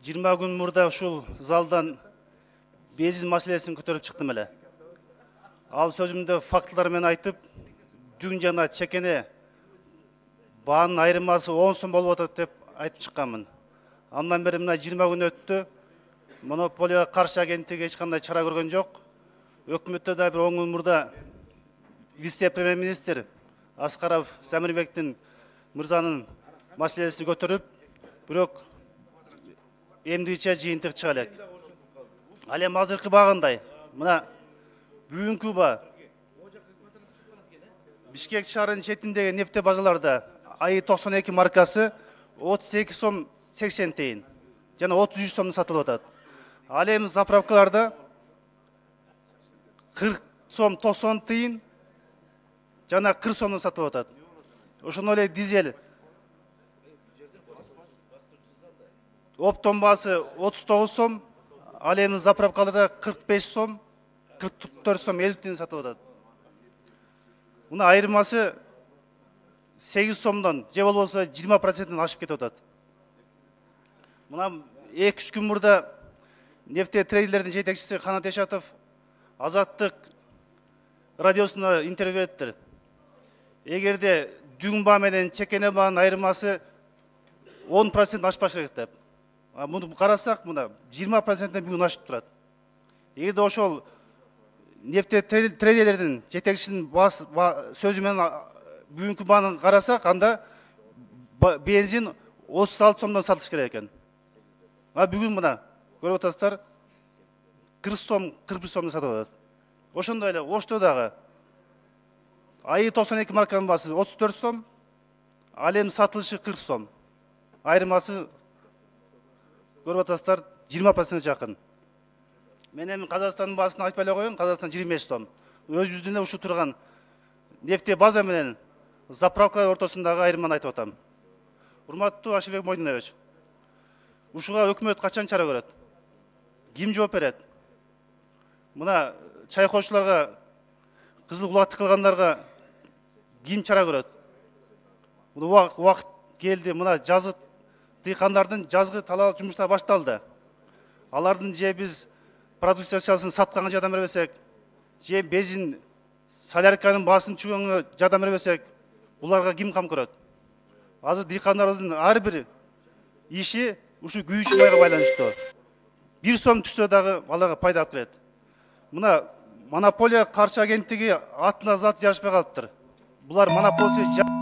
20 gün murda ушул залдан бензин маселесин көтөрүп чыктым эле. Ал сөзүмдө фактылар менен айтып, дүң жана чекене баанын айырмасы 10 сом болуп атат деп айтып чыкканмын. Андан бери мына 20 күн өттү. Монополияга каршы агенттиги эч кандай чара көргөн жок. Өкмөттө да бир 10 күн мурда вице-премьер-министр Аскаров Самирбектин мырзанын маселесин көтөрүп, бирок эмдигиче жыйынтык чыга элек. Ал эми азыркы багындай. Мына бүгүнкү ба Бишкек шаарынын четиндеги нефте базаларда АИ 92 маркасы 32 сом 80 тейин жана 33 сомдон сатылып атат. Ал эми заправкаларда 40 сом 90 тейин жана 40 сомдон сатылып атат. Ошондой эле дизель оптон баасы 39 сом, ал эми заправкаларда 45 сом, 44 сом 50 тейин сатылып атат. Мына айырмасы 8 сомдон же болбосо 20% ашып кетип атат. Мына 2-3 күн мурда нефте трейдерлердин жетекчиси Канат Эшатов Азаттык радиосуна интервью бериптир. Эгерде дүң баа менен чекене баанын айырмасы 10% ашпаш керек деп. Муну карасак, мына 20%ден бүгүн ашып турат. Эгерде ошол нефте трейдерлердин жетекчисинин сөзү менен бүгүнкү бааны карасак, анда бензин 36 сомдон сатылыш керек экен. Бүгүн мына көрүп атасыздар 40 сом, 41 сомдон сатып атат. Ошондой эле Ошто дагы АИ 92 марканын баасы 34 сом, ал эми сатылышы 40 сом. Айырмасы көрүп атасыздар 20% жакын. Мен эми Казакстандын баасын айтпай эле коеюн, Казакстан 25 сом. Өз жүзүнө ушу турган нефте база менен заправкалар ортосундагы айырманы айтып атам. Урматтуу Ашырбек Мойдунович, ушуга өкмөт качан чара көрөт? Ким жооп берет? Мына чайкоочуларга, кызыл кулакты кылгандарга ким чара көрөт? Мына убакыт келди, мына жазгы дыйкандардын жазгы талаа жумуштары башталды. Алардын же биз продукциясын сатканга жардам бербесек, же бензин солярканын баасын түшүргөнгө жардам бербесек, буларга ким кам көрөт? Азыр дыйкандарыбыздын ар бир иши ушу күйүүчү майга байланыштуу. 1 сом түшсө дагы аларга пайда алып келет. Мына монополия каршы агенттиги атына зат жарышпай калыптыр. Булар монополия